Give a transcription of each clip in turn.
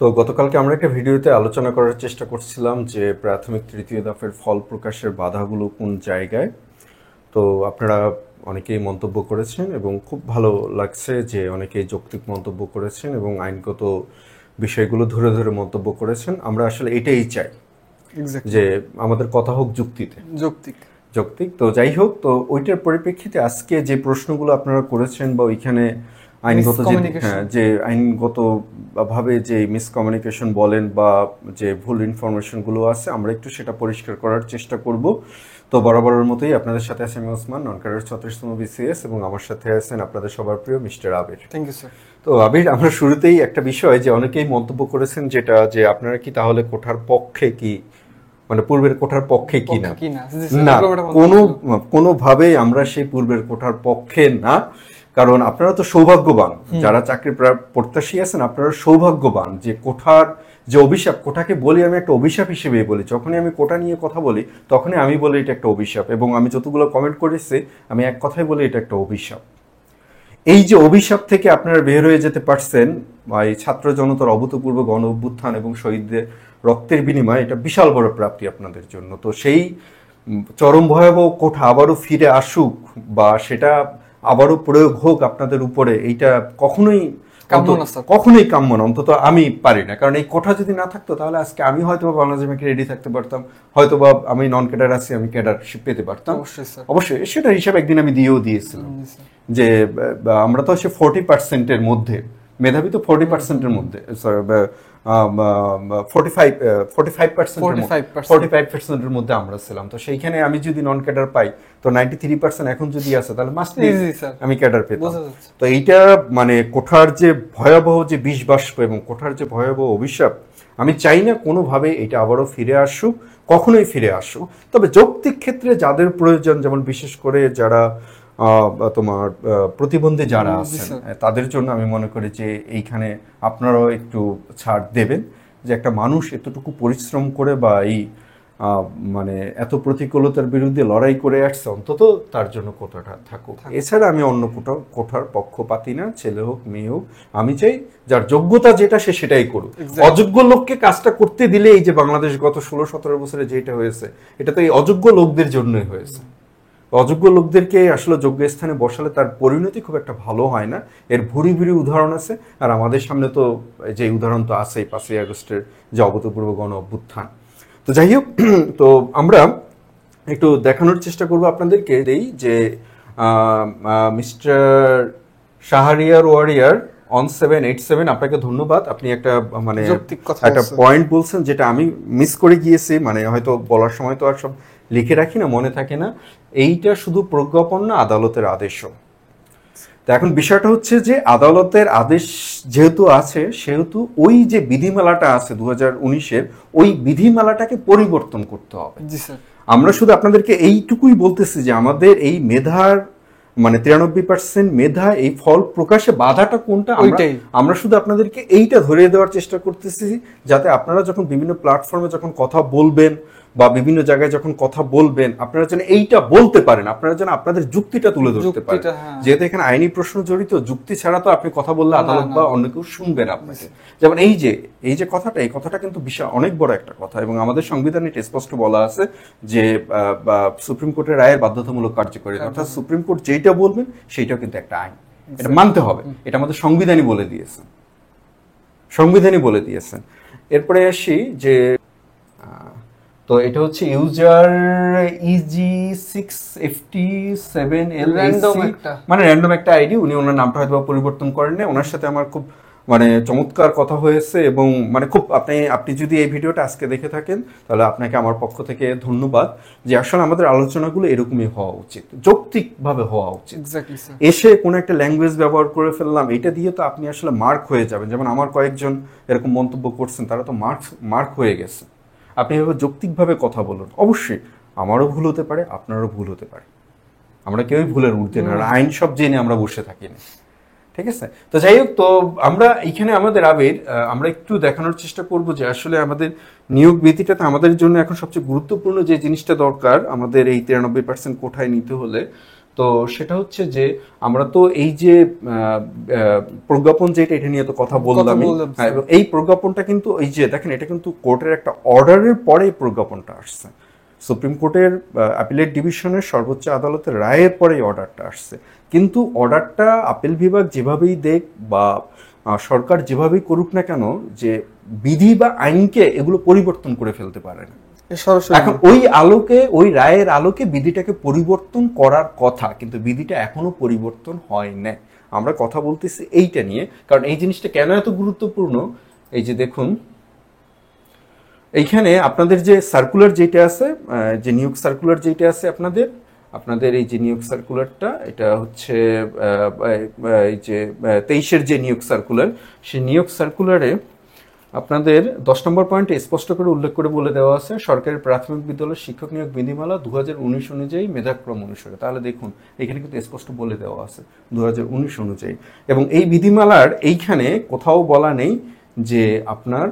তো গতকালকে আমরা একটা ভিডিওতে আলোচনা করার চেষ্টা করছিলাম যে প্রাথমিক তৃতীয় দফের ফল প্রকাশের বাধাগুলো কোন জায়গায়। তো আপনারা অনেকেই মন্তব্য করেছেন এবং খুব ভালো লাগছে যে অনেকেই যৌক্তিক মন্তব্য করেছেন এবং আইনগত বিষয়গুলো ধরে ধরে মন্তব্য করেছেন। আমরা আসলে এটাই চাই যে আমাদের কথা হোক যুক্তিতে, যৌক্তিক। তো যাই হোক, তো ওইটার পরিপ্রেক্ষিতে আজকে যে প্রশ্নগুলো আপনারা করেছেন বা ওইখানে আইনগত যে আইনগত ভাবে যে মিসকমিউনিকেশন বলেন বা যে ভুল ইনফরমেশনগুলো আছে, আমরা একটু সেটা পরিষ্কার করার চেষ্টা করব। তো বরাবরের মতোই আপনাদের সাথে আছে আমি ওসমান, নন ক্যাডার 36তম বিসিএস, এবং আমার সাথে আছেন আপনাদের সবার প্রিয় mister Abir. Thank you sir. তো আবির, আমরা শুরুতেই একটা বিষয় যে অনেকেই মন্তব্য করেছেন যেটা যে আপনারা কি তাহলে কোঠার পক্ষে কি, মানে পূর্বের কোঠার পক্ষে কি না। না, কোনোভাবেই আমরা সেই পূর্বের কোঠার পক্ষে না। কারণ আপনারা তো সৌভাগ্যবান, যারা চাকরি প্রত্যাশী আছেন আপনারা সৌভাগ্যবান যে কোঠার যে অভিশাপ, কোঠাকে বলি আমি একটা অভিশাপ হিসেবেই বলি। যখনই আমি কোঠা নিয়ে কথা বলি তখনই আমি বলি এটা একটা অভিশাপ, এবং আমি যতগুলো কমেন্ট করেছি আমি এক কথাই বলি এটা একটা অভিশাপ। এই যে অভিশাপ থেকে আপনারা বের হয়ে যেতে পারছেন এই ছাত্র জনতার অভূতপূর্ব গণ অভ্যুত্থান এবং শহীদদের রক্তের বিনিময়ে, এটা বিশাল বড় প্রাপ্তি আপনাদের জন্য। তো সেই চরম ভয়াবহ কোঠা আবারও ফিরে আসুক বা সেটা আবারও প্রয়োগ হোক আপনাদের উপরে, এইটা কখনোই কাম্য না। অন্তত আমি পারি না, কারণ এই কোঠা যদি না থাকতো তাহলে আজকে আমি হয়তো বাংলাদেশ ব্যাংকে রেডি থাকতে পারতাম, হয়তো বা আমি নন ক্যাডার আছি, আমি ক্যাডারশিপ পেতে পারতাম। অবশ্যই সেটা হিসাব একদিন আমি দিয়েছিলাম যে আমরা তো সে 40%-এর মধ্যে মেধাবী, তো 40%-এর মধ্যে 45%-এর মধ্যে আমরা ছিলাম। তো সেইখানে আমি যদি নন ক্যাডার পাই তো 93% এখন যদি আছে তাহলে মাস্ট আমি ক্যাডার পেতাম। তো এইটা মানে কোঠার যে ভয়াবহ যে বিষ বাষ্প এবং কোঠার যে ভয়াবহ অভিশাপ, আমি চাই না কোনোভাবে এটা আবারও ফিরে আসুক, কখনোই ফিরে আসুক। তবে যৌক্তিক ক্ষেত্রে যাদের প্রয়োজন, যেমন বিশেষ করে যারা তোমার প্রতিবন্ধী যারা আছেন তাদের জন্য আমি মনে করি যে এইখানে আপনারাও একটু ছাড় দেবেন, যে একটা মানুষ এতটুকু পরিশ্রম করে বা এই মানে এত প্রতিকূলতার বিরুদ্ধে লড়াই করে আসছে, অন্তত তার জন্য কোটাটা থাকুক। এছাড়া আমি অন্য কোঠার পক্ষপাতি না, ছেলে হোক মেয়ে হোক। আমি চাই যার যোগ্যতা যেটা সে সেটাই করুক। অযোগ্য লোককে কাজটা করতে দিলে এই যে বাংলাদেশ গত 16-17 বছরে যেটা হয়েছে, এটা তো এই অযোগ্য লোকদের জন্যই হয়েছে। অযোগ্য লোকদেরকে আসলে যোগ্য স্থানে বসালে তার পরিণতি খুব একটা ভালো হয় না। এর ভুরি ভুরি উদাহরণ আছে, আর আমাদের সামনে তো যে উদাহরণ তো আছেই 5ই আগস্টের যে অভূতপূর্ব গণ অভ্যুত্থান। তো যাই হোক, তো আমরা একটু দেখানোর চেষ্টা করব আপনাদেরকে এই যে মিস্টার শাহরিয়ার ওয়ারিয়ার অন 787, আপনাকে ধন্যবাদ। আপনি একটা মানে একটা পয়েন্ট বলছেন যেটা আমি মিস করে গিয়েছি, মানে হয়তো বলার সময় তো আর সব লিখে রাখি না, মনে থাকে না। এইটা শুধু প্রজ্ঞাপন না, আদালতের আদেশও। তো এখন বিষয়টা হচ্ছে যে আদালতের আদেশ যেহেতু আছে, সেহেতু ওই যে বিধিমালাটা আছে 2019-এর, ওই বিধিমালাটাকে পরিবর্তন করতে হবে। আমরা শুধু আপনাদেরকে এইটুকুই বলতেছি যে আমাদের এই মেধার মানে 93% মেধা, এই ফল প্রকাশে বাধাটা কোনটা, আমরা শুধু আপনাদেরকে এইটা ধরিয়ে দেওয়ার চেষ্টা করতেছি, যাতে আপনারা যখন বিভিন্ন প্ল্যাটফর্মে যখন কথা বলবেন বা বিভিন্ন জায়গায় যখন কথা বলবেন, আপনারা যেন এইটা বলতে পারেন, আপনারা যেন আপনাদের যুক্তিটা তুলে ধরতে পারেন। যেহেতু এখানে আইনি প্রশ্ন জড়িত, যুক্তি ছাড়া তো আপনি কথা বললে আদালত বা অন্য কেউ শুনবেন আপনাকে। যেমন এই যে কথাটা, এই কথাটা কিন্তু বিশাল অনেক বড় একটা কথা, এবং আমাদের সংবিধানে এটা স্পষ্ট বলা আছে যে সুপ্রিম কোর্টের রায়ের বাধ্যতামূলক কার্যকারিতা, অর্থাৎ সুপ্রিম কোর্ট যেইটা বলবেন সেইটাও কিন্তু একটা আইন, এটা মানতে হবে। এটা আমাদের সংবিধানই বলে দিয়েছেন। এরপরে আসি যে তো এটা হচ্ছে ইউজার EG6FT7L, মানে র্যান্ডম একটা আইডি। উনি ওনার নামটা হয়তো পরিবর্তন করেন না। ওনার সাথে আমার খুব মানে চমৎকার কথা হয়েছে, এবং মানে খুব আপনি যদি এই ভিডিওটা আজকে দেখে থাকেন তাহলে আপনাকে আমার পক্ষ থেকে ধন্যবাদ। যে আসলে আমাদের আলোচনাগুলো এরকমই হওয়া উচিত, যৌক্তিকভাবে হওয়া উচিত। এসে কোনো একটা ল্যাঙ্গুয়েজ ব্যবহার করে ফেললাম, এটা দিয়ে তো আপনি আসলে মার্ক হয়ে যাবেন। যেমন আমার কয়েকজন এরকম মন্তব্য করছেন, তারা তো মার্ক হয়ে গেছে। আপনি এভাবে যৌক্তিকভাবে কথা বলুন। অবশ্যই আমারও ভুল হতে পারে, আপনারও ভুল হতে পারে, আমরা কেউই ভুলের ঊর্ধ্বে না, আইন সব জেনে আমরা বসে থাকি না, ঠিক আছে? তো যাই হোক, তো আমরা এখানে আমাদের আমরা একটু দেখানোর চেষ্টা করব যে আসলে আমাদের নিয়োগ নীতিটাতে আমাদের জন্য এখন সবচেয়ে গুরুত্বপূর্ণ যে জিনিসটা দরকার, আমাদের এই 93% কোঠায় নিতে হলে তো সেটা হচ্ছে যে আমরা তো এই যে প্রজ্ঞাপন যেটা এটা নিয়ে তো কথা বললাম, এই প্রজ্ঞাপনটা কিন্তু এই যে দেখেন এটা কিন্তু কোর্টের একটা অর্ডারের পরে প্রজ্ঞাপনটা আসছে, সুপ্রিম কোর্টের অ্যাপিলেট ডিভিশনের সর্বোচ্চ আদালতের রায়ের পরে অর্ডারটা আসছে। কিন্তু অর্ডারটা আপিল বিভাগ যেভাবেই দেখ বা সরকার যেভাবেই করুক না কেন, যে বিধি বা আইনকে এগুলো পরিবর্তন করে ফেলতে পারে না। এখন ওই আলোকে, ওই রায়ের আলোকে বিধিটাকে পরিবর্তন করার কথা, কিন্তু বিধিটা এখনো পরিবর্তন হয় না। আমরা কথা বলতেছি এইটা নিয়ে, কারণ এই জিনিসটা কেন এত গুরুত্বপূর্ণ। এই যে দেখুন এইখানে আপনাদের যে সার্কুলার যেটা আছে, যে নিয়োগ সার্কুলার যেটা আছে আপনাদের এই যে নিয়োগ সার্কুলারটা, এটা হচ্ছে এই যে 23-এর যে নিয়োগ সার্কুলার, সেই নিয়োগ সার্কুলারে আপনাদের 10 নম্বর পয়েন্টে স্পষ্ট করে উল্লেখ করে বলে দেওয়া আছে সরকারি প্রাথমিক বিদ্যালয় শিক্ষক নিয়োগ বিধিমালা 2019 অনুযায়ী মেধাক্রম অনুসারে। তাহলে দেখুন এখানে কিন্তু স্পষ্ট বলে দেওয়া আছে 2019 অনুযায়ী, এবং এই বিধিমালার এইখানে কোথাও বলা নেই যে আপনার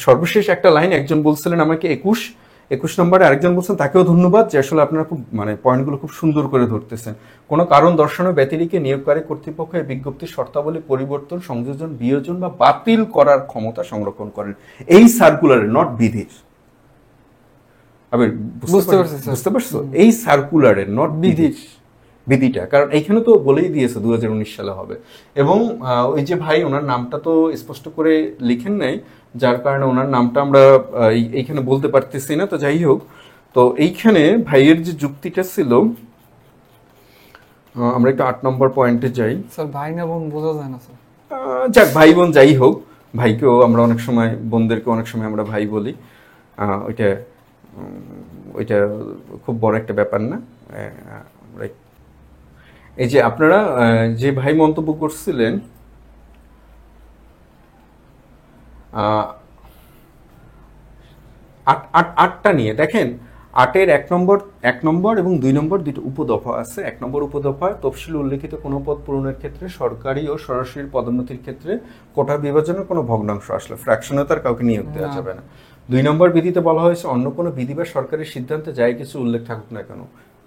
সর্বশেষ একটা লাইন একজন বলছিলেন আমাকে 21 নম্বরে, আরেকজন বলছেন তাকেও ধন্যবাদ যে আসলে আপনারা খুব মানে পয়েন্টগুলো খুব সুন্দর করে ধরতেছেন। কোনো কারণ দর্শানো ব্যতিরেকে নিয়োগকারী কর্তৃপক্ষ এই বিজ্ঞপ্তির শর্তাবলী পরিবর্তন, সংযোজন, বিয়োজন বা বাতিল করার ক্ষমতা সংরক্ষণ করেন এই সার্কুলারে, নট বিধির। আমি বুঝতে পারছো, এই সার্কুলারে নট বিধিটা, কারণ এইখানে তো বলেই দিয়েছে 2019 সালে হবে। এবং ওই যে ভাই ওনার নামটা তো স্পষ্ট করে লিখেন নাই, যার কারণে ওনার নামটা আমরা এইখানে বলতে পারতেছি না। তো যাই হোক, তো এইখানে ভাইয়ের যে যুক্তিটা ছিল, আমরা একটু 8 নম্বর পয়েন্টে যাই। স্যার ভাই না বোন বোঝা যায় না স্যার। যাক ভাই বোন যাই হোক, ভাইকেও আমরা অনেক সময়, বোনদেরকে অনেক সময় আমরা ভাই বলি, ওইটা খুব বড় একটা ব্যাপার না। এই যে আপনারা যে ভাই মন্তব্য করছিলেন আটটা নিয়ে, দেখেন 8-এর 1 নম্বর এবং 2 নম্বর দুটো উপদফা আছে। 1 নম্বর উপদফায় তফসিলে উল্লেখিত কোনো পদ পূরণের ক্ষেত্রে সরকারি ও সরাসরি পদোন্নতির ক্ষেত্রে কোটা বিভাজনের কোনো ভগ্নাংশ আসলে ফ্র্যাকশনে তার কাউকে নিয়োগ দেওয়া যাবে না। 2 নম্বর বিধিতে বলা হয়েছে অন্য কোনো বিধি বা সরকারি সিদ্ধান্তে যাই কিছু উল্লেখ থাকুক না কেন,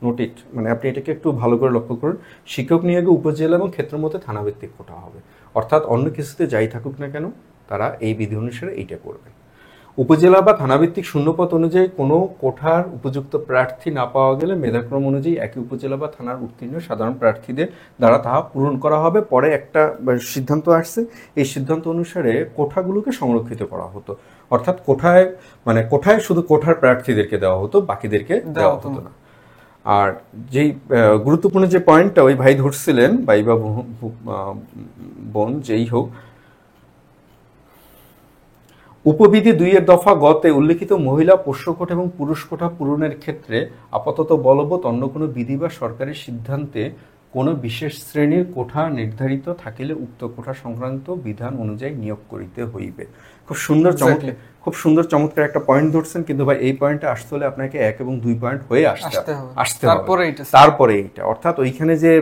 নোটিট, মানে আপনি এটাকে একটু ভালো করে লক্ষ্য করুন, শিক্ষক নিয়োগে উপজেলা এবং ক্ষেত্র মধ্যে থানাভিত্তিক কোটা হবে। অর্থাৎ অন্য কিছুতে যাই থাকুক না কেন তারা এই বিধি অনুসারে এইটা করবে। উপজেলা বা থানাভিত্তিক শূন্যপদ অনুযায়ী কোনো কোঠার উপযুক্ত প্রার্থী না পাওয়া গেলে মেধাক্রম অনুযায়ী একই উপজেলা বা থানার উত্তীর্ণ সাধারণ প্রার্থীদের দ্বারা তাহা পূরণ করা হবে। পরে একটা সিদ্ধান্ত আসছে, এই সিদ্ধান্ত অনুসারে কোঠাগুলোকে সংরক্ষিত করা হতো। অর্থাৎ কোঠায় শুধু কোঠার প্রার্থীদেরকে দেওয়া হতো, বাকিদেরকে দেওয়া হতো না। আর যেই গুরুত্বপূর্ণ যে পয়েন্টটা ওই ভাই ধরছিলেন, ভাই বা বোন যেই হোক, উপবিধি 2-এর দফা গতে উল্লেখিত মহিলা পোষ্য কোটা এবং পুরুষ কোটা পূরণের ক্ষেত্রে আপাতত বলবৎ অন্য কোনো বিধি বা সরকারি সিদ্ধান্তে কোনো বিশেষ শ্রেণীর কোঠা নির্ধারিত থাকিলে উক্ত কোঠা সংক্রান্ত বিধান অনুযায়ী নিয়োগ করিতে হইবে। খুব সুন্দর চমৎকার একটা পয়েন্ট ধরছেন, কিন্তু ভাই এই পয়েন্টে আসতে হলে আপনাকে 1 এবং 2 পয়েন্ট হয়ে আসতে হবে, তারপরে এইটা। অর্থাৎ ওইখানে যে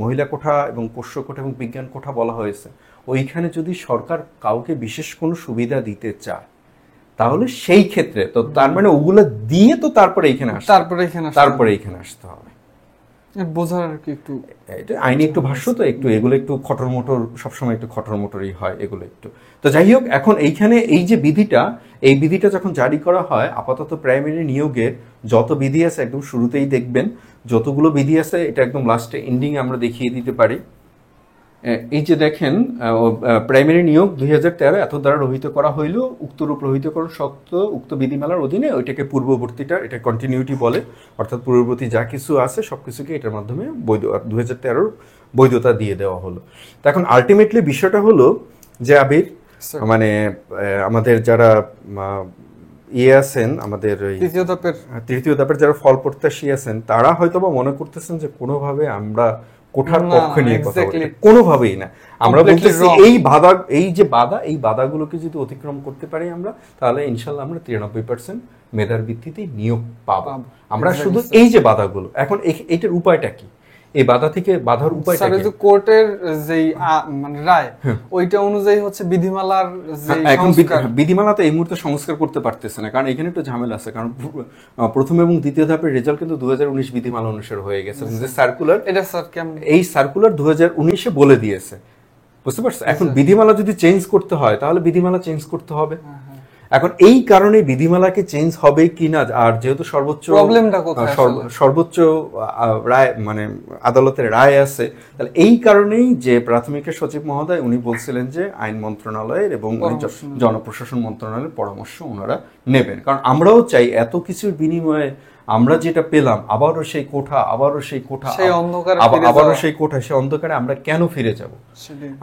মহিলা কোঠা এবং পোষ্য কোঠা এবং বিজ্ঞান কোঠা বলা হয়েছে, ওইখানে যদি সরকার কাউকে বিশেষ কোনো সুবিধা দিতে চায় তাহলে সেই ক্ষেত্রে তো তার মানে ওগুলো দিয়ে তো তারপরে এইখানে আসতে হবে। বোঝার আর কি একটু এটা আইনি একটু ভাষ্য, তো একটু এগুলো একটু খটর মোটর, সবসময় একটু খটর মোটরই হয় এগুলো একটু। তো যাই হোক, এখন এইখানে এই যে এই বিধিটা যখন জারি করা হয়, আপাতত প্রাইমারি নিয়োগের যত বিধি আছে একদম শুরুতেই দেখবেন, যতগুলো বিধি আছে এটা একদম লাস্টে এন্ডিং আমরা দেখিয়ে দিতে পারি। এই যে দেখেন, প্রাইমারি নিয়োগ 2013 এত দ্বারা রহিত করা হইল, উক্তরূপ রহিতকরণ সত্ত্ব উক্ত বিধিমালার অধীনে ওইটাকে পূর্ববর্তীটা, এটা কন্টিনিউটি বলে, অর্থাৎ পূর্ববর্তী যা কিছু আছে সবকিছুকে এটার মাধ্যমে 2013 বৈধতা দিয়ে দেওয়া হলো। তো এখন আলটিমেটলি বিষয়টা হলো যে আবির, মানে আমাদের যারা আছেন, আমাদের তৃতীয় ধাপের যারা ফল প্রত্যাশী আছেন, তারা হয়তো বা মনে করতেছেন যে কোনোভাবে আমরা কোঠার পক্ষে নিয়ে কথা বলি, কোনোভাবেই না। আমরা বলতেছি এই বাধাগুলোকে যদি অতিক্রম করতে পারি আমরা, তাহলে ইনশাল্লাহ আমরা 93% মেধার ভিত্তিতে নিয়োগ পাবো। আমরা শুধু এই যে বাধাগুলো, এখন এইটার উপায়টা কি? এই বাধা থেকে বাধার উপায়টা স্যার, কি? এই যে কোর্টের যেই মানে রায়, ওইটা অনুযায়ী হচ্ছে বিধিমালার যে এখন সংস্কার। বিধিমালা তো এই মুহূর্তে সংস্কার করতে পারতেছে না, কারণ এখানে একটু ঝামেলা আছে। কারণ প্রথম এবং দ্বিতীয় ধাপের রেজাল্ট কিন্তু 2019 বিধিমালা অনুসারে হয়ে গেছে, এবং যে সার্কুলার, এটা স্যার কেমন? এই সার্কুলার 2019-এ বলে দিয়েছে, বুঝতে পারছো? এখন বিধিমালা যদি চেঞ্জ করতে হয় তাহলে বিধিমালা চেঞ্জ করতে হবে। এখন এই কারণে বিধিমালাকে চেঞ্জ হবে কিনা, আর যেহেতু সর্বোচ্চ রায় মানে আদালতের রায় আছে, তাহলে এই কারণেই যে প্রাথমিকের সচিব মহোদয় উনি বলছিলেন যে আইন মন্ত্রণালয়ের এবং জনপ্রশাসন মন্ত্রণালয়ের পরামর্শ ওনারা নেবেন। কারণ আমরাও চাই এত কিছুর বিনিময়ে আমরা যেটা পেলাম আবারও সেই কোঠা, আবারও সেই অন্ধকারে আমরা কেন ফিরে যাব?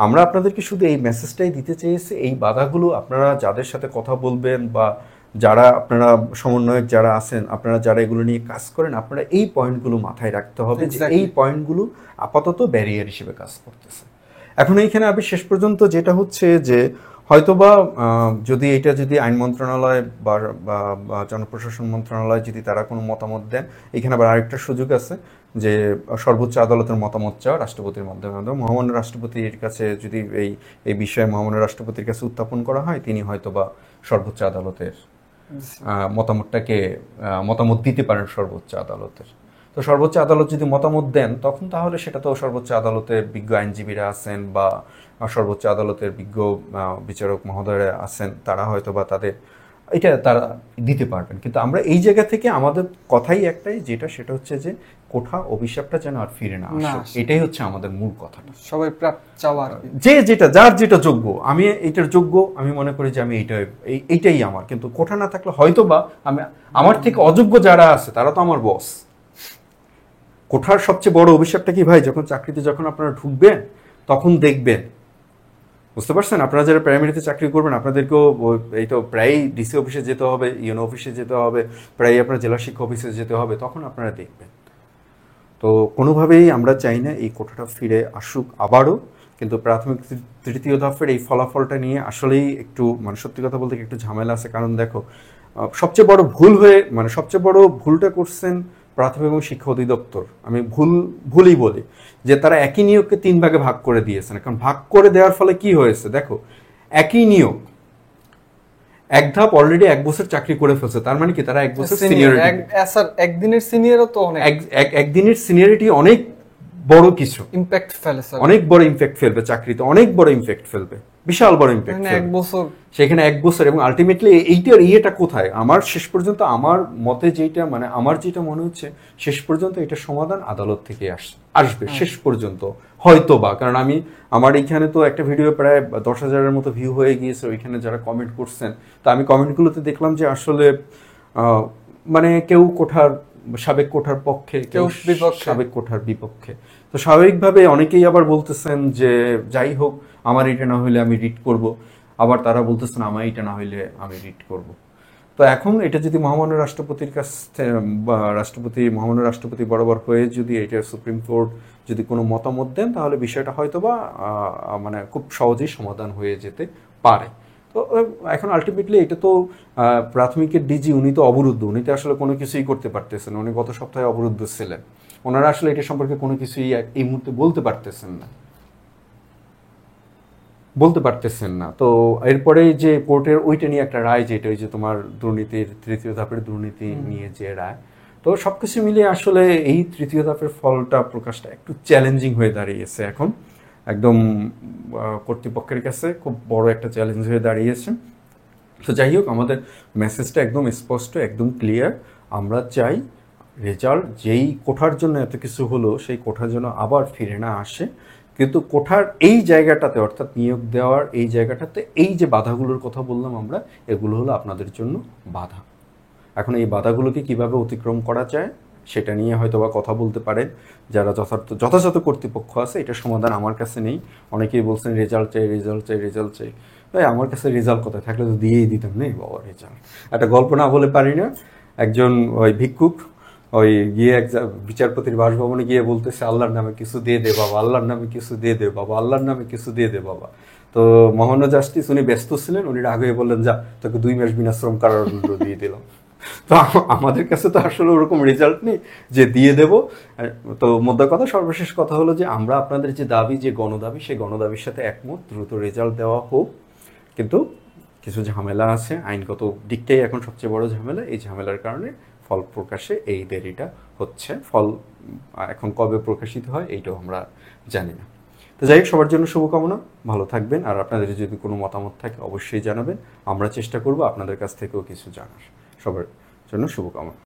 আমরা আপনাদেরকে শুধু এই মেসেজটাই দিতে চেয়েছি, এই বাধাগুলো আপনারা যাদের সাথে কথা বলবেন বা যারা আপনারা সমন্বয়ক যারা আছেন, আপনারা যারা এগুলো নিয়ে কাজ করেন, আপনারা এই পয়েন্টগুলো মাথায় রাখতে হবে যে এই পয়েন্টগুলো আপাতত ব্যারিয়ার হিসেবে কাজ করতেছে। এখন এইখানে আমি শেষ পর্যন্ত যেটা হচ্ছে যে হয়তোবা যদি আইন মন্ত্রণালয় বা জনপ্রশাসন মন্ত্রণালয় যদি তারা কোনো মতামত দেন, এখানে আবার আরেকটা সুযোগ আছে যে সর্বোচ্চ আদালতের মতামত চাওয়া রাষ্ট্রপতির মাধ্যমে। মহামান্য রাষ্ট্রপতির কাছে যদি এই বিষয়ে মহামান্য রাষ্ট্রপতির কাছে উত্থাপন করা হয়, তিনি হয়তোবা সর্বোচ্চ আদালতের মতামত দিতে পারেন সর্বোচ্চ আদালতের। তো সর্বোচ্চ আদালত যদি মতামত দেন তখন তাহলে সেটা তো সর্বোচ্চ আদালতের বিজ্ঞ আইনজীবীরা আছেন বা সর্বোচ্চ আদালতের বিজ্ঞ বিচারক মহোদয়রা আছেন, তারা হয়তো বা তারা দিতে পারবেন। কিন্তু আমরা এই জায়গা থেকে আমাদের কথাই একটাই, সেটা হচ্ছে যে কোঠা অভিশাপটা যেন আর ফিরে না আসে, এটাই হচ্ছে আমাদের মূল কথা। সবাই চাওয়ার যার যেটা যোগ্য, আমি এইটার যোগ্য, আমি মনে করি যে আমি এইটাই আমার। কিন্তু কোঠা না থাকলে হয়তো বা আমার থেকে অযোগ্য যারা আছে তারা তো আমার বস। কোঠার সবচেয়ে বড় অভিশাপটা কি ভাই? চাকরিতে যখন আপনারা ঢুকবেন তখন দেখবেন, বুঝতে পারছেন? আপনারা যারা প্রাইমারিতে চাকরি করবেন আপনাদেরকেও এই তো প্রায়ই ডিসি অফিসে যেতে হবে, ইউনো অফিসে যেতে হবে, প্রায়ই আপনার জেলা শিক্ষা অফিসে যেতে হবে, তখন আপনারা দেখবেন। তো কোনোভাবেই আমরা চাই না এই কোঠাটা ফিরে আসুক আবারও। কিন্তু প্রাথমিক তৃতীয় ধাপের এই ফলাফলটা নিয়ে আসলেই একটু সত্যি কথা বলতে একটু ঝামেলা আছে। কারণ দেখো, সবচেয়ে বড় ভুলটা করছেন প্রাথমিক এবং শিক্ষা অধিদপ্তর। আমি ভুলই বলি যে তারা একই নিয়োগকে 3 ভাগে ভাগ করে দিয়েছেন। কারণ ভাগ করে দেওয়ার ফলে কি হয়েছে দেখো, একই নিয়োগ এক ধাপ অলরেডি 1 বছর চাকরি করে ফেলছে, তার মানে কি তারা 1 বছর সিনিয়রিটি, একদিনের সিনিয়রও তো অনেক, একদিনের সিনিয়রিটি অনেক বড় কিছু ইমপ্যাক্ট ফেলে, অনেক বড় ইমপ্যাক্ট ফেলবে চাকরিতে, অনেক বড় ইমপ্যাক্ট ফেলবে, বিশাল বড় ইমপ্যাক্ট ফেলবে 1 বছর, সেখানে 1 বছর। এবং আলটিমেটলি এইটার ইয়েটা কোথায়? আমার শেষ পর্যন্ত আমার মতে আমার যেটা মনে হচ্ছে শেষ পর্যন্ত এটা সমাধান আদালত থেকে আসবে শেষ পর্যন্ত হয়তো বা। কারণ আমার এইখানে তো একটা ভিডিও প্রায় 10,000-এর মতো ভিউ হয়ে গিয়েছে, ওইখানে যারা কমেন্ট করছেন, তো আমি কমেন্টগুলোতে দেখলাম যে আসলে কেউ সাবেক কোঠার পক্ষে, কেউ সাবেক কোঠার বিপক্ষে। তো স্বাভাবিকভাবে অনেকেই আবার বলতেছেন যে যাই হোক, আমার এটা না হইলে আমি রিট করব, আবার তারা বলতেছেন আমার এটা না হইলে আমি রিট করব। তো এখন এটা যদি মহামান্য রাষ্ট্রপতির কাছে মহামান্য রাষ্ট্রপতি বরাবর হয়ে যদি এটা সুপ্রিম কোর্ট যদি কোনো মতামত দেন, তাহলে বিষয়টা হয়তো বা খুব সহজেই সমাধান হয়ে যেতে পারে। তো এখন আলটিমেটলি এটা তো প্রাথমিকের ডিজি উনি তো অবরুদ্ধ, উনি তো আসলে কোনো কিছুই করতে পারতেছেন। উনি গত সপ্তাহে অবরুদ্ধ ছিলেন, ওনারা আসলে এটা সম্পর্কে কোনো কিছুই এই মুহূর্তে বলতে পারতেছেন না। তো এরপরে যে কোর্টের ওইটা নিয়ে একটা রায়, যেটা ওই যে তোমার দুর্নীতির তৃতীয় ধাপের দুর্নীতি নিয়ে যে রায়, তো সবকিছু মিলিয়ে আসলে এই তৃতীয় ধাপের ফলটা প্রকাশটা একটু চ্যালেঞ্জিং হয়ে দাঁড়িয়েছে এখন, একদম কর্তৃপক্ষের কাছে খুব বড় একটা চ্যালেঞ্জ হয়ে দাঁড়িয়েছে। তো যাই হোক, আমাদের মেসেজটা একদম স্পষ্ট, একদম ক্লিয়ার। আমরা চাই রেজাল্ট যেই কোঠার জন্য এত কিছু হলো সেই কোঠার জন্য আবার ফিরে না আসে। কিন্তু কোঠার এই জায়গাটাতে, অর্থাৎ নিয়োগ দেওয়ার এই জায়গাটাতে এই যে বাধাগুলোর কথা বললাম আমরা, এগুলো হলো আপনাদের জন্য বাধা। এখন এই বাধাগুলোকে কিভাবে অতিক্রম করা যায় সেটা নিয়ে হয়তো বা কথা বলতে পারেন যারা যথাযথ কর্তৃপক্ষ আছে। এটা সমাধান আমার কাছে নেই। অনেকেই বলছেন রেজাল্ট চাই। তাই আমার কাছে রেজাল্ট কোথায় থাকলে তো দিয়েই দিতাম, নেই বাবা রেজাল্ট। একটা গল্প না বলে পারি না। একজন ওই ভিক্ষুক গিয়ে এক বিচারপতির বাসভবনে গিয়ে বলতেছে, আল্লাহর নামে কিছু দিয়ে দে বাবা, আল্লাহর নামে কিছু দিয়ে দে বাবা, আল্লাহর নামে কিছু দিয়ে দে বাবা। তো মহামান্য জাস্টিস উনি ব্যস্ত ছিলেন, উনি রাগ হয়ে বললেন, যা তোকে 2 মাস বিনাশ্রম কারাদণ্ড দিয়ে দিলাম। তো আমাদের কাছে তো আসলে ওরকম রেজাল্ট নেই যে দিয়ে দেব। তো মোদ্দা কথা, সর্বশেষ কথা হলো যে আমরা আপনাদের যে দাবি, যে গণদাবি, সেই গণদাবির সাথে একমত, দ্রুত রেজাল্ট দেওয়া হোক। কিন্তু কিছু ঝামেলা আছে, আইনগত দিকটাই এখন সবচেয়ে বড় ঝামেলা। এই ঝামেলার কারণে ফল প্রকাশে এই দেরিটা হচ্ছে। ফল এখন কবে প্রকাশিত হয় এইটাও আমরা জানি না। তো যাই হোক, সবার জন্য শুভকামনা, ভালো থাকবেন। আর আপনাদের যদি কোনো মতামত থাকে অবশ্যই জানাবেন, আমরা চেষ্টা করব আপনাদের কাছ থেকেও কিছু জানার। সবার জন্য শুভকামনা।